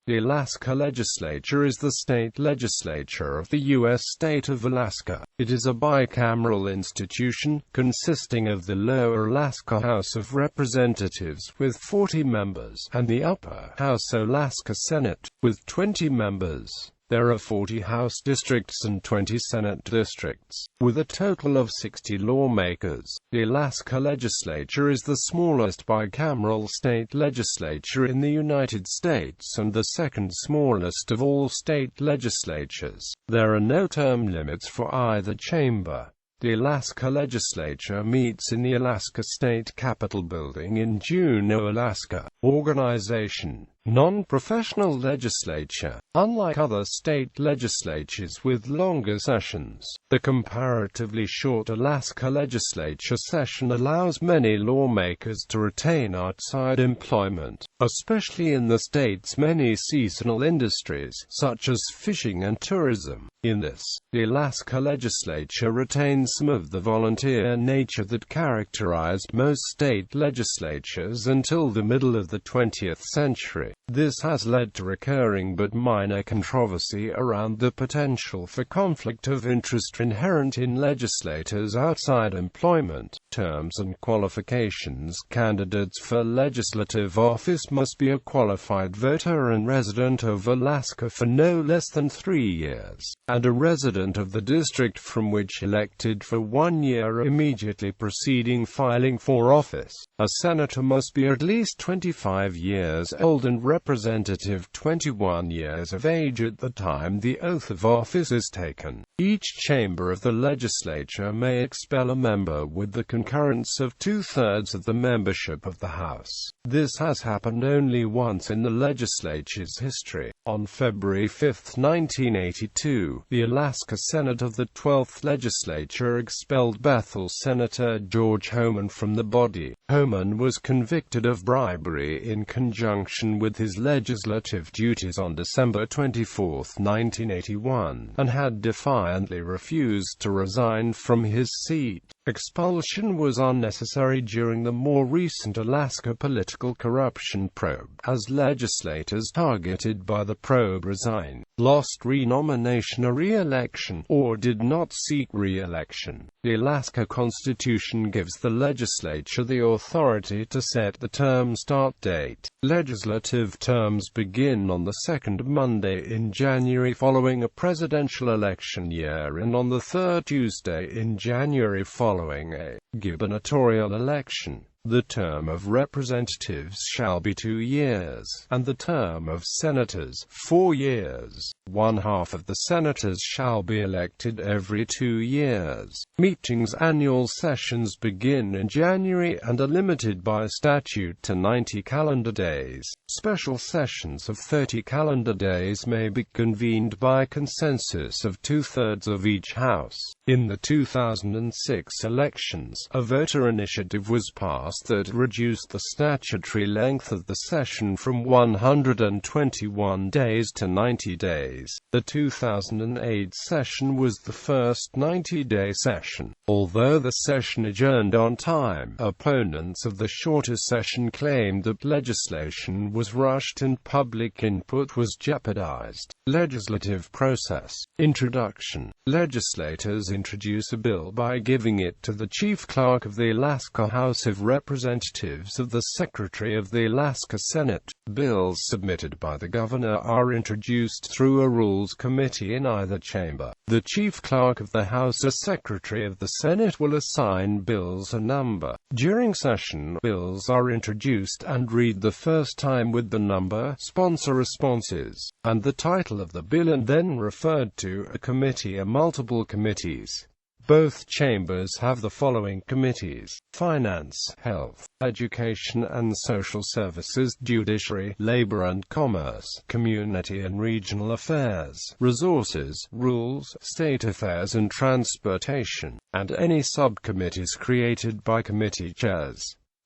The Alaska Legislature is the state legislature of the U.S. state of Alaska. It is a bicameral institution, consisting of the Lower Alaska House of Representatives with 40 members, and the Upper House Alaska Senate, with 20 members. There are 40 House districts and 20 Senate districts, with a total of 60 lawmakers. The Alaska Legislature is the smallest bicameral state legislature in the United States and the second smallest of all state legislatures. There are no term limits for either chamber. The Alaska Legislature meets in the Alaska State Capitol Building in Juneau, Alaska. Organization: non-professional legislature. Unlike other state legislatures with longer sessions, the comparatively short Alaska Legislature session allows many lawmakers to retain outside employment, especially in the state's many seasonal industries, such as fishing and tourism. In this, the Alaska Legislature retains some of the volunteer nature that characterized most state legislatures until the middle of the 20th century. This has led to recurring but minor controversy around the potential for conflict of interest inherent in legislators outside employment. Terms and qualifications: candidates for legislative office must be a qualified voter and resident of Alaska for no less than 3 years, and a resident of the district from which elected for 1 year immediately preceding filing for office. A senator must be at least 25 years old and representative 21 years of age at the time the oath of office is taken. Each chamber of the legislature may expel a member with the concurrence of 2/3 of the membership of the House. This has happened only once in the legislature's history. On February 5, 1982, the Alaska Senate of the 12th Legislature expelled Bethel Senator George Homan from the body. Homan was convicted of bribery in conjunction with his legislative duties on December 24, 1981, and had defiantly refused to resign from his seat. Expulsion was unnecessary during the more recent Alaska political corruption probe, as legislators targeted by the probe resigned, lost renomination or re-election, or did not seek re-election. The Alaska Constitution gives the legislature the authority to set the term start date. Legislative terms begin on the second Monday in January following a presidential election year and on the third Tuesday in January following a gubernatorial election. The term of representatives shall be 2 years, and the term of senators 4 years. 1/2 of the senators shall be elected every 2 years. Meetings: annual sessions begin in January and are limited by statute to 90 calendar days. Special sessions of 30 calendar days may be convened by consensus of 2/3 of each house. In the 2006 elections, a voter initiative was passed that reduced the statutory length of the session from 121 days to 90 days. The 2008 session was the first 90-day session. Although the session adjourned on time, opponents of the shorter session claimed that legislation was rushed and public input was jeopardized. Legislative process. Introduction. Legislators introduce a bill by giving it to the Chief Clerk of the Alaska House of Representatives of the Secretary of the Alaska Senate. Bills submitted by the governor are introduced through a Rules Committee in either chamber. The Chief Clerk of the House or Secretary of the Senate will assign bills a number. During session, bills are introduced and read the first time with the number, sponsor responses, and the title of the bill and then referred to a committee or multiple committees. Both chambers have the following committees: Finance, Health, Education and Social Services, Judiciary, Labor and Commerce, Community and Regional Affairs, Resources, Rules, State Affairs and Transportation, and any subcommittees created by committee chairs.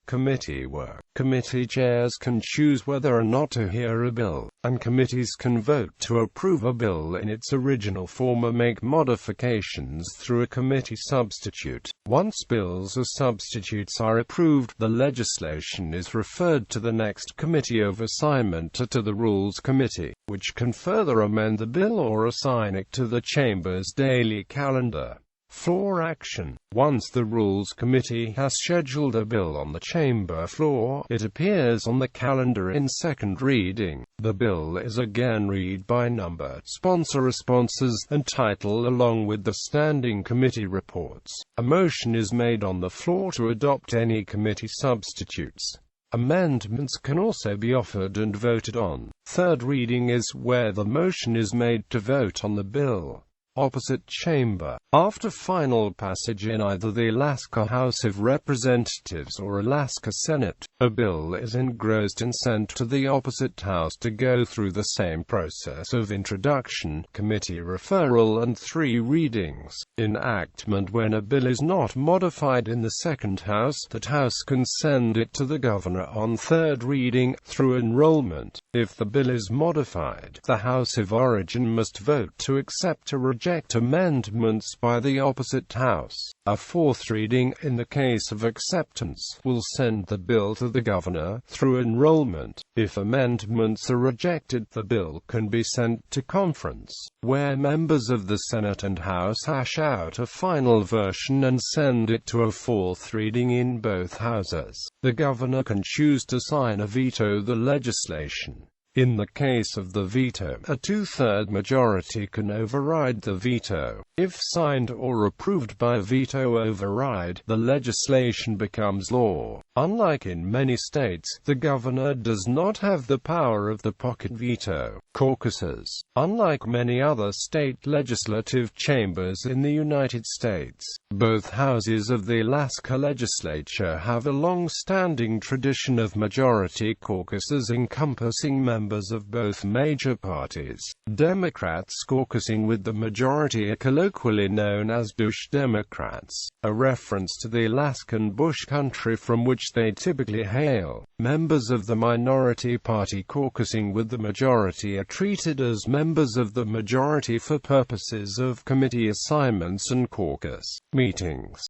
Committee work. Committee chairs can choose whether or not to hear a bill. and committees can vote to approve a bill in its original form or make modifications through a committee substitute. Once bills or substitutes are approved, the legislation is referred to the next committee of assignment or to the Rules Committee, which can further amend the bill or assign it to the Chamber's daily calendar. Floor action. Once the Rules Committee has scheduled a bill on the Chamber floor, it appears on the calendar in second reading. The bill is again read by number, sponsor responses, and title along with the Standing Committee reports. A motion is made on the floor to adopt any committee substitutes. Amendments can also be offered and voted on. Third reading is where the motion is made to vote on the bill. Opposite chamber. After final passage in either the Alaska House of Representatives or Alaska Senate, a bill is engrossed and sent to the opposite house to go through the same process of introduction, committee referral and 3 readings. Enactment. When a bill is not modified in the second house, that house can send it to the governor on third reading, through enrollment. If the bill is modified, the House of Origin must vote to accept or reject amendments by the opposite house. A fourth reading, in the case of acceptance, will send the bill to the governor, through enrollment. If amendments are rejected, the bill can be sent to conference, where members of the Senate and House hash out a final version and send it to a fourth reading in both houses. The governor can choose to sign or veto the legislation. In the case of the veto, a 2/3 majority can override the veto. If signed or approved by a veto override, the legislation becomes law. Unlike in many states, the governor does not have the power of the pocket veto. Caucuses. Unlike many other state legislative chambers in the United States, both houses of the Alaska Legislature have a long-standing tradition of majority caucuses encompassing members of both major parties. Democrats caucusing with the majority are colloquially known as Bush Democrats, a reference to the Alaskan bush country from which they typically hail. Members of the minority party caucusing with the majority are treated as members of the majority for purposes of committee assignments and caucus meetings.